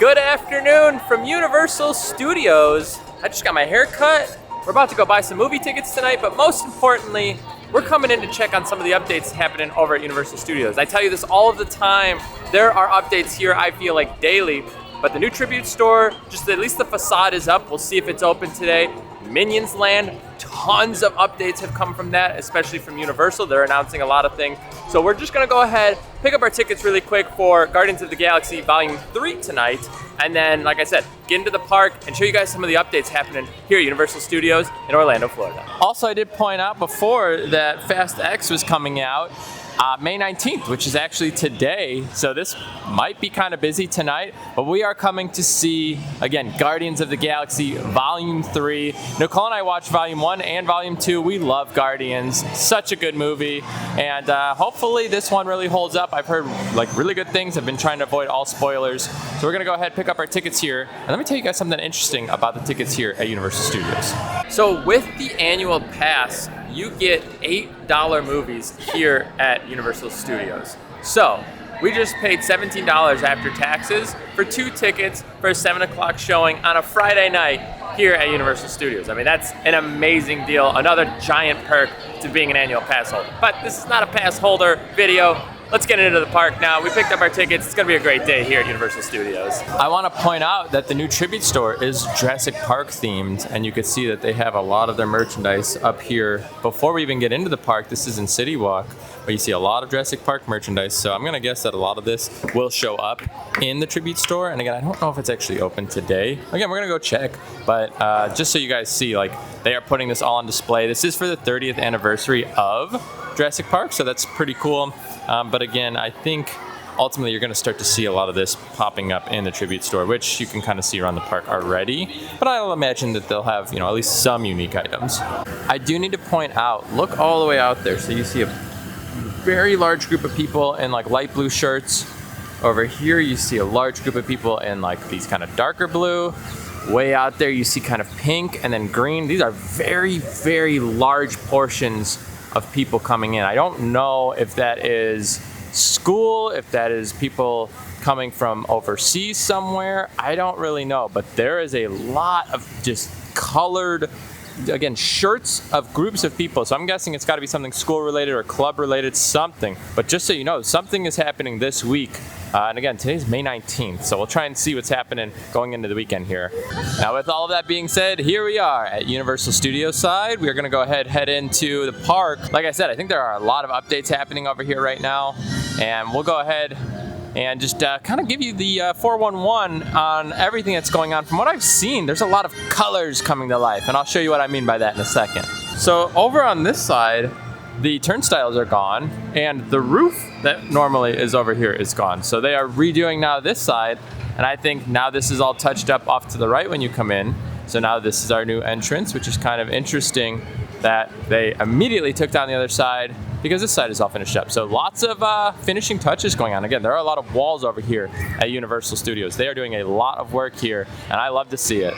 Good afternoon from Universal Studios. I just got my hair cut. We're about to go buy some movie tickets tonight, but most importantly, we're coming in to check on some of the updates happening over at Universal Studios. I tell you this all of the time. There are updates here, I feel like daily, but the new Tribute store, just at least the facade is up. We'll see if it's open today. Minions Land, tons of updates have come from that, especially from Universal. They're announcing a lot of things. So we're just gonna go ahead, pick up our tickets really quick for Guardians of the Galaxy Volume 3 tonight. And then, like I said, get into the park and show you guys some of the updates happening here at Universal Studios in Orlando, Florida. Also, I did point out before that Fast X was coming out May 19th, which is actually today. So this might be kind of busy tonight, but we are coming to see, again, Guardians of the Galaxy Volume 3. Nicole and I watched Volume 1 and Volume 2. We love Guardians. Such a good movie. And hopefully this one really holds up. I've heard like really good things. I've been trying to avoid all spoilers. So we're gonna go ahead and pick up our tickets here. And let me tell you guys something interesting about the tickets here at Universal Studios. So with the annual pass, you get $8 movies here at Universal Studios. So we just paid $17 after taxes for 2 tickets for a 7 o'clock showing on a Friday night here at Universal Studios. I mean, that's an amazing deal. Another giant perk to being an annual pass holder. But this is not a pass holder video. Let's get into the park now. We picked up our tickets. It's gonna be a great day here at Universal Studios. I wanna point out that the new Tribute store is Jurassic Park themed, and you can see that they have a lot of their merchandise up here. Before we even get into the park, this is in City Walk, but you see a lot of Jurassic Park merchandise, so I'm gonna guess that a lot of this will show up in the Tribute store. And again, I don't know if it's actually open today. Again, we're gonna go check, but just so you guys see, like, they are putting this all on display. This is for the 30th anniversary of Jurassic Park, so that's pretty cool. But again, I think ultimately you're going to start to see a lot of this popping up in the Tribute store, which you can kind of see around the park already. But I'll imagine that they'll have, at least some unique items. I do need to point out, look all the way out there. So you see a very large group of people in like light blue shirts. Over here you see a large group of people in like these kind of darker blue. Way out there you see kind of pink and then green. These are very, very large portions of people coming in. I don't know if that is school, if that is people coming from overseas somewhere. I don't really know, but there is a lot of just colored, again, shirts of groups of people. So I'm guessing it's got to be something school related or club related, something. But just so you know, something is happening this week. And again, today's May 19th, so we'll try and see what's happening going into the weekend here. Now, with all of that being said, here we are at Universal Studios side. We are going to go ahead and head into the park. Like I said, I think there are a lot of updates happening over here right now, and we'll go ahead and just kind of give you the 411 on everything that's going on. From what I've seen, there's a lot of colors coming to life, and I'll show you what I mean by that in a second. So over on this side, the turnstiles are gone, and the roof that normally is over here is gone. So they are redoing now this side, and I think now this is all touched up off to the right when you come in. So now this is our new entrance, which is kind of interesting that they immediately took down the other side because this side is all finished up. So lots of finishing touches going on. Again, there are a lot of walls over here at Universal Studios. They are doing a lot of work here, and I love to see it.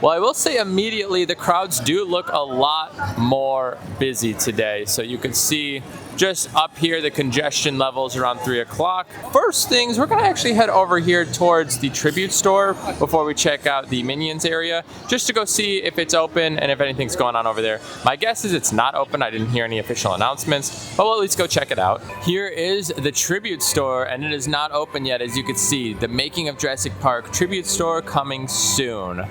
Well, I will say immediately the crowds do look a lot more busy today. So you can see just up here the congestion levels around 3 o'clock. First things, we're gonna actually head over here towards the Tribute store before we check out the Minions area, just to go see if it's open and if anything's going on over there. My guess is it's not open. I didn't hear any official announcements, but we'll at least go check it out. Here is the Tribute store, and it is not open yet, as you can see. The Making of Jurassic Park Tribute store coming soon.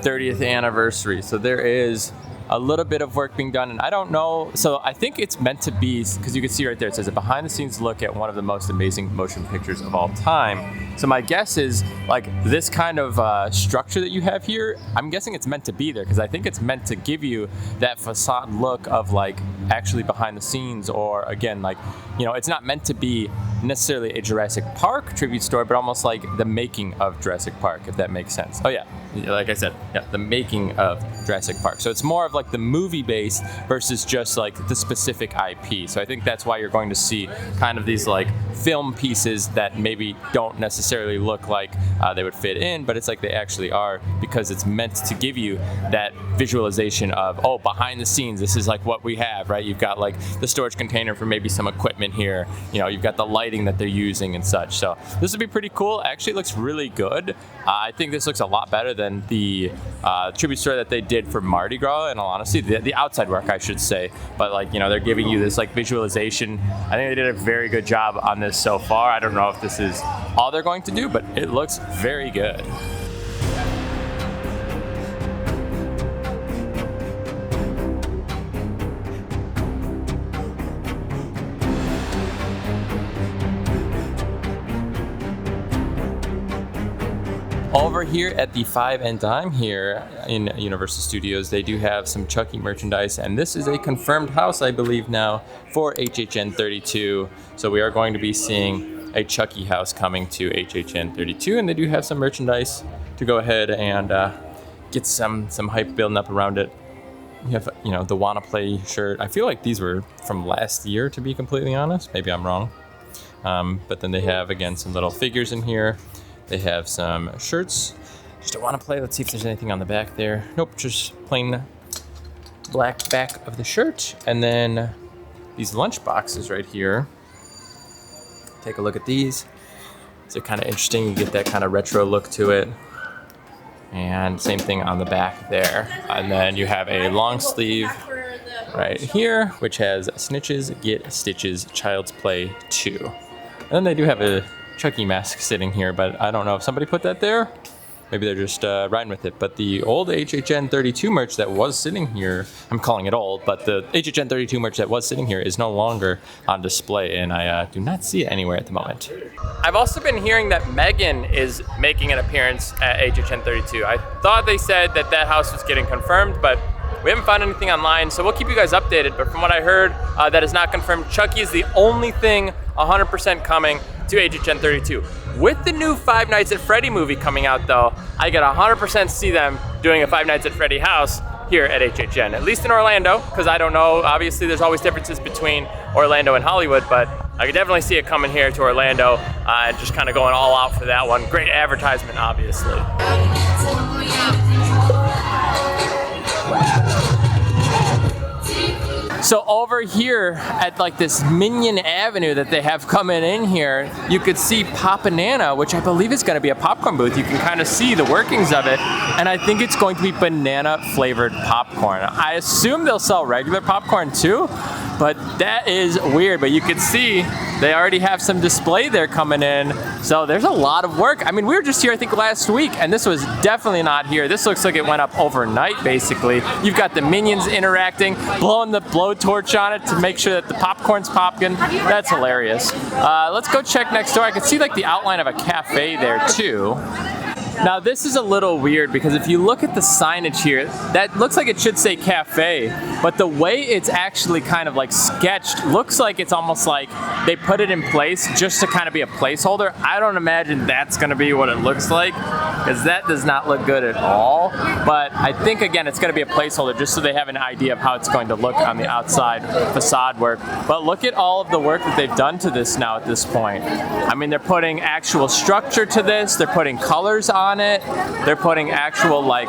30th anniversary. So there is a little bit of work being done, and I don't know, so I think it's meant to be, because you can see right there, it says a behind the scenes look at one of the most amazing motion pictures of all time. So my guess is, like, this kind of structure that you have here, I'm guessing it's meant to be there, because I think it's meant to give you that facade look of, like, actually behind the scenes, or again, like, it's not meant to be necessarily a Jurassic Park tribute store, but almost like the making of Jurassic Park, if that makes sense. Oh yeah, like I said, yeah, the making of Jurassic Park. So it's more of like the movie base versus just like the specific IP. So I think that's why you're going to see kind of these like film pieces that maybe don't necessarily look like they would fit in, but it's like they actually are, because it's meant to give you that visualization of, oh, behind the scenes, this is like what we have, right? You've got like the storage container for maybe some equipment here, you know, you've got the lighting that they're using and such. So this would be pretty cool. Actually, it looks really good. I think this looks a lot better than the tribute store that they did for Mardi Gras, in all honesty, the outside work, I should say. But like, you know, they're giving you this like visualization. I think they did a very good job on this so far. I don't know if this is all they're going to do, but it looks very good. Over here at the 5 and Dime here in Universal Studios, they do have some Chucky merchandise, and this is a confirmed house, I believe now, for HHN 32. So we are going to be seeing a Chucky house coming to HHN 32, and they do have some merchandise to go ahead and get some hype building up around it. You have, you know, the Wanna Play shirt. I feel like these were from last year, to be completely honest. Maybe I'm wrong. But then they have, again, some little figures in here. They have some shirts. Just don't want to play. Let's see if there's anything on the back there. Nope, just plain black back of the shirt. And then these lunch boxes right here. Take a look at these. They're kind of interesting. You get that kind of retro look to it. And same thing on the back there. And then you have a long sleeve right here, which has Snitches Get Stitches Child's Play 2. And then they do have a Chucky mask sitting here, but I don't know if somebody put that there. Maybe they're just riding with it. But the old HHN 32 merch that was sitting here, I'm calling it old, but the HHN 32 merch that was sitting here is no longer on display, and I do not see it anywhere at the moment. I've also been hearing that Megan is making an appearance at HHN 32. I thought they said that that house was getting confirmed, but we haven't found anything online, so we'll keep you guys updated. But from what I heard, that is not confirmed. Chucky is the only thing 100% coming to HHN 32. With the new Five Nights at Freddy movie coming out, though, I can 100% see them doing a Five Nights at Freddy house here at HHN, at least in Orlando, because I don't know, obviously there's always differences between Orlando and Hollywood, but I could definitely see it coming here to Orlando and just kind of going all out for that one. Great advertisement, obviously. So over here at like this Minion Avenue that they have coming in here, you could see Pop-A-Nana, which I believe is going to be a popcorn booth. You can kind of see the workings of it, and I think it's going to be banana flavored popcorn. I assume they'll sell regular popcorn too, but that is weird. But you can see they already have some display there coming in, so there's a lot of work. I mean, we were just here I think last week, and this was definitely not here. This looks like it went up overnight basically. You've got the Minions interacting, blowing the blowtorch on it to make sure that the popcorn's popping. That's hilarious. Let's go check next door. I can see like the outline of a cafe there too. Now this is a little weird because if you look at the signage here, that looks like it should say cafe, but the way it's actually kind of like sketched looks like it's almost like they put it in place just to kind of be a placeholder. I don't imagine that's going to be what it looks like, because that does not look good at all. But I think again it's going to be a placeholder just so they have an idea of how it's going to look on the outside facade work. But look at all of the work that they've done to this now at this point. I mean, they're putting actual structure to this, they're putting colors on it, they're putting actual like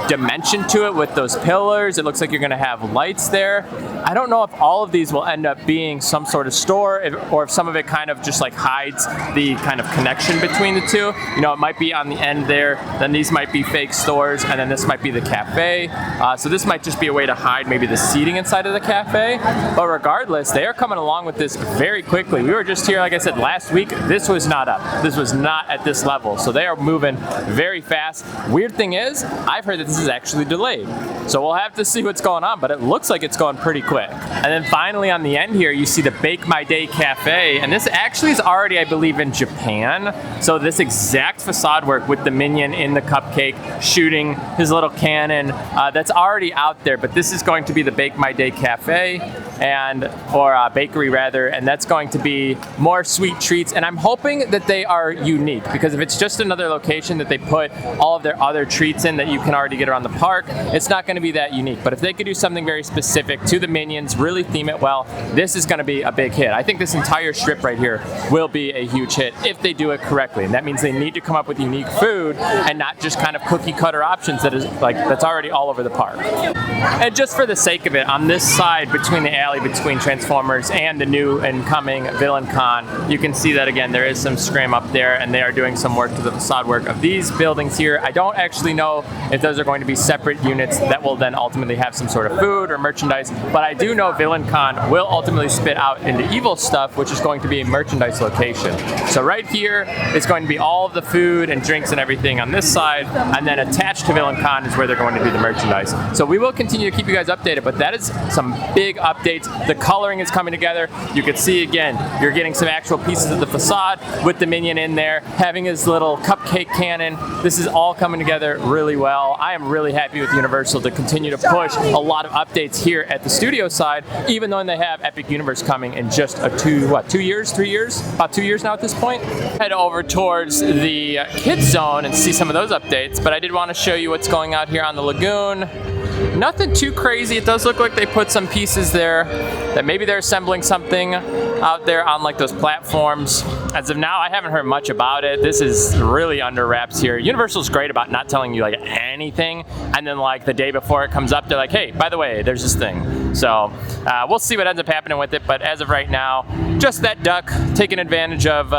dimension to it with those pillars. It looks like you're going to have lights there. I don't know if all of these will end up being some sort of store, or if some of it kind of just like hides the kind of connection between the two. You know, it might be on the end there, then these might be fake stores, and then this might be the cafe. So this might just be a way to hide maybe the seating inside of the cafe. But regardless, they are coming along with this very quickly. We were just here, like I said, last week. This was not up. This was not at this level. So they are moving very fast. Weird thing is, I've heard that this is actually delayed. So we'll have to see what's going on, but it looks like it's going pretty quick. And then finally on the end here, you see the Bake My Day Cafe. And this actually is already, I believe, in Japan. So this exact facade work with the Minion Minion in the cupcake, shooting his little cannon. That's already out there, but this is going to be the Bake My Day Cafe, or bakery rather, and that's going to be more sweet treats. And I'm hoping that they are unique, because if it's just another location that they put all of their other treats in that you can already get around the park, it's not going to be that unique. But if they could do something very specific to the Minions, really theme it well, this is going to be a big hit. I think this entire strip right here will be a huge hit if they do it correctly. And that means they need to come up with unique food and not just kind of cookie cutter options that's already all over the park. And just for the sake of it, on this side between the alley between Transformers and the new and coming Villain Con, you can see that again there is some scrim up there, and they are doing some work to the facade work of these buildings here. I don't actually know if those are going to be separate units that will then ultimately have some sort of food or merchandise, but I do know Villain Con will ultimately spit out into Evil Stuff, which is going to be a merchandise location. So right here is going to be all of the food and drinks and everything on this side, and then attached to Villain Con is where they're going to be the merchandise. So we will continue to keep you guys updated, but that is some big updates. The coloring is coming together. You can see again, you're getting some actual pieces of the facade with the Minion in there, having his little cupcake cannon. This is all coming together really well. I am really happy with Universal to continue to push a lot of updates here at the studio side, even though they have Epic Universe coming in just 2 years, 3 years? About 2 years now at this point. Head over towards the kids zone and see some of those updates, but I did want to show you what's going out here on the lagoon. Nothing too crazy. It does look like they put some pieces there that maybe they're assembling something out there on like those platforms. As of now, I haven't heard much about it. This is really under wraps here. Universal's great about not telling you like anything, and then like the day before it comes up, they're like, hey, by the way, there's this thing. So we'll see what ends up happening with it, but as of right now, just that duck taking advantage of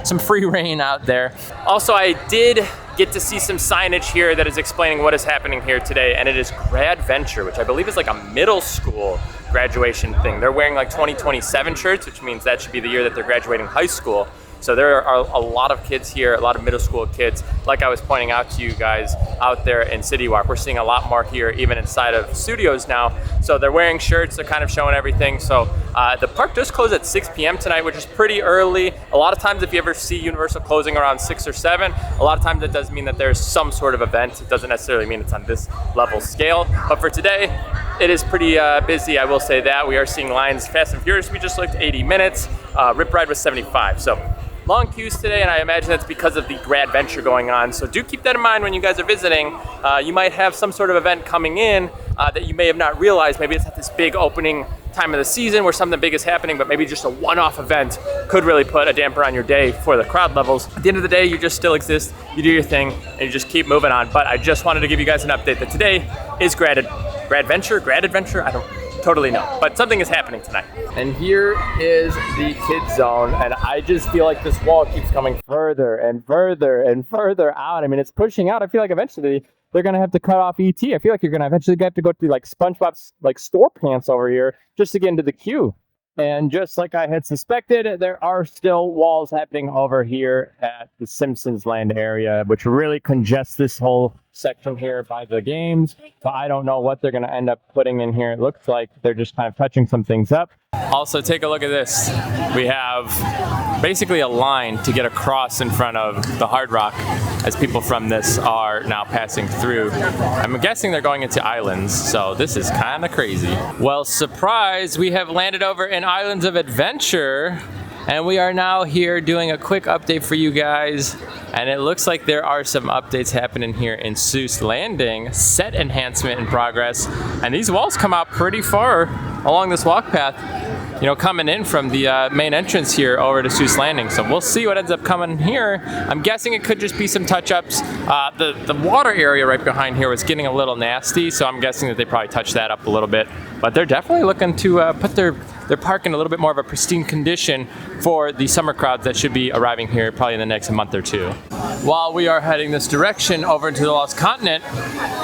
some free reign out there. Also, I did get to see some signage here that is explaining what is happening here today, and it is Gradventure, which I believe is like a middle school graduation thing. They're wearing like 2027 shirts, which means that should be the year that they're graduating high school. So there are a lot of kids here, a lot of middle school kids. Like I was pointing out to you guys out there in City Walk, we're seeing a lot more here, even inside of studios now. So they're wearing shirts, they're kind of showing everything. So the park does close at 6 p.m. tonight, which is pretty early. A lot of times if you ever see Universal closing around 6 or 7, a lot of times that does mean that there's some sort of event. It doesn't necessarily mean it's on this level scale. But for today, it is pretty busy, I will say that. We are seeing lines. Fast and Furious, we just looked 80 minutes. Rip Ride was 75. So long queues today, and I imagine that's because of the Gradventure going on. So do keep that in mind when you guys are visiting. You might have some sort of event coming in that you may have not realized. Maybe it's at this big opening time of the season where something big is happening, but maybe just a one-off event could really put a damper on your day for the crowd levels. At the end of the day, you just still exist, you do your thing, and you just keep moving on. But I just wanted to give you guys an update that today is Gradventure? I don't totally know, but something is happening tonight. And here is the kids zone, and I just feel like this wall keeps coming further and further and further out. I mean, it's pushing out. I feel like eventually they're gonna have to cut off ET. I feel like you're gonna eventually have to go through like SpongeBob's like store pants over here just to get into the queue. And just like I had suspected, there are still walls happening over here at the Simpsons Land area, which really congests this whole section here by the games. So I don't know what they're going to end up putting in here. It looks like they're just kind of touching some things up. Also, take a look at this. We have basically a line to get across in front of the Hard Rock as people from this are now passing through. I'm guessing they're going into Islands, so this is kind of crazy. Well, surprise, we have landed over in Islands of Adventure, and we are now here doing a quick update for you guys. And it looks like there are some updates happening here in Seuss Landing. Set enhancement in progress. And these walls come out pretty far along this walk path, you know, coming in from the main entrance here over to Seuss Landing. So we'll see what ends up coming here. I'm guessing it could just be some touch-ups. The water area right behind here was getting a little nasty, so I'm guessing that they probably touched that up a little bit. But they're definitely looking to put their park in a little bit more of a pristine condition for the summer crowds that should be arriving here probably in the next month or two. While we are heading this direction over into the Lost Continent,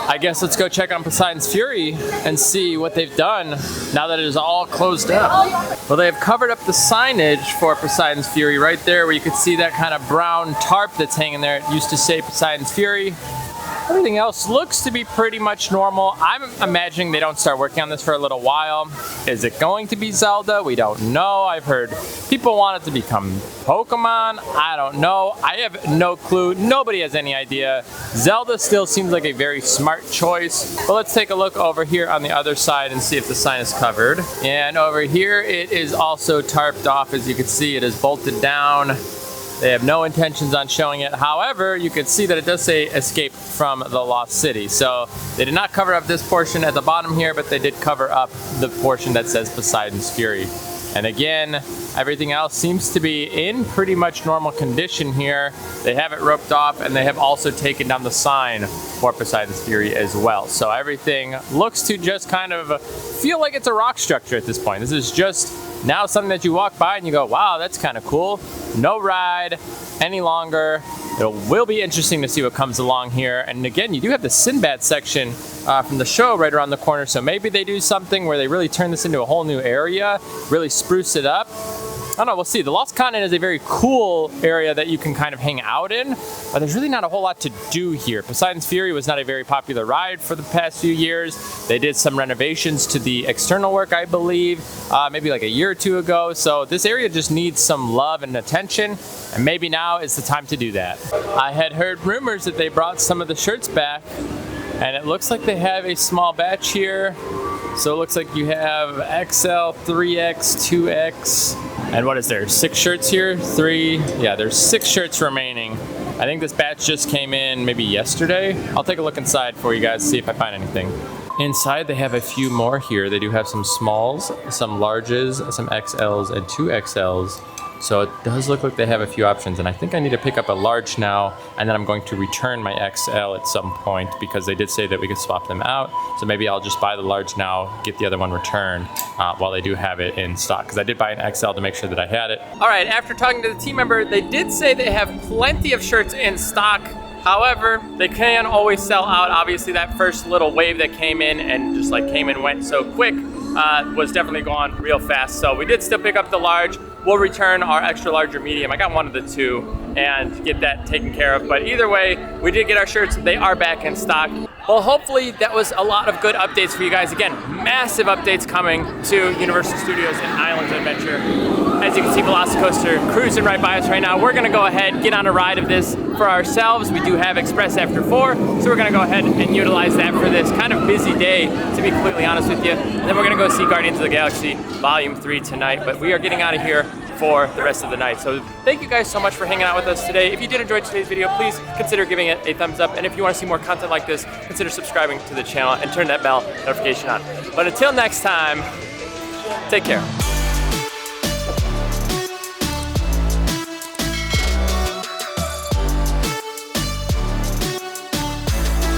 I guess let's go check on Poseidon's Fury and see what they've done now that it is all closed up. Well, they have covered up the signage for Poseidon's Fury right there, where you could see that kind of brown tarp that's hanging there. It used to say Poseidon's Fury. Everything else looks to be pretty much normal. I'm imagining they don't start working on this for a little while. Is it going to be Zelda? We don't know. I've heard people want it to become Pokemon. I don't know. I have no clue. Nobody has any idea. Zelda still seems like a very smart choice. But let's take a look over here on the other side and see if the sign is covered. And over here it is also tarped off. As you can see, it is bolted down. They have no intentions on showing it. However, you can see that it does say escape from the Lost City. So they did not cover up this portion at the bottom here, but they did cover up the portion that says Poseidon's Fury. And again, everything else seems to be in pretty much normal condition here. They have it roped off, and they have also taken down the sign for Poseidon's Fury as well. So everything looks to just kind of feel like it's a rock structure at this point. This is just now something that you walk by and you go, wow, that's kind of cool. No ride any longer. It will be interesting to see what comes along here. And again, you do have the Sinbad section from the show right around the corner. So maybe they do something where they really turn this into a whole new area, really spruce it up. I don't know, we'll see. The Lost Continent is a very cool area that you can kind of hang out in, but there's really not a whole lot to do here. Poseidon's Fury was not a very popular ride for the past few years. They did some renovations to the external work, I believe, maybe like a year or two ago. So this area just needs some love and attention, and maybe now is the time to do that. I had heard rumors that they brought some of the shirts back, and it looks like they have a small batch here. So it looks like you have XL, 3X, 2X, and what is there, 6 shirts here? 3, yeah, there's 6 shirts remaining. I think this batch just came in maybe yesterday. I'll take a look inside for you guys, see if I find anything. Inside they have a few more here. They do have some smalls, some larges, some XLs, and 2XLs. So it does look like they have a few options, and I think I need to pick up a large now, and then I'm going to return my XL at some point because they did say that we could swap them out. So maybe I'll just buy the large now, get the other one returned while they do have it in stock, because I did buy an XL to make sure that I had it. All right, after talking to the team member, they did say they have plenty of shirts in stock. However, they can always sell out. Obviously, that first little wave that came in and just like came and went so quick was definitely gone real fast. So we did still pick up the large. We'll return our extra large or medium. I got one of the two and get that taken care of. But either way, we did get our shirts. They are back in stock. Well, hopefully that was a lot of good updates for you guys. Again, massive updates coming to Universal Studios and Islands Adventure. As you can see, Velocicoaster cruising right by us right now. We're gonna go ahead, get on a ride of this for ourselves. We do have Express after 4, so we're gonna go ahead and utilize that for this kind of busy day, to be completely honest with you. And then we're gonna go see Guardians of the Galaxy Volume 3 tonight, but we are getting out of here for the rest of the night. So thank you guys so much for hanging out with us today. If you did enjoy today's video, please consider giving it a thumbs up. And if you want to see more content like this, consider subscribing to the channel and turn that bell notification on. But until next time, take care.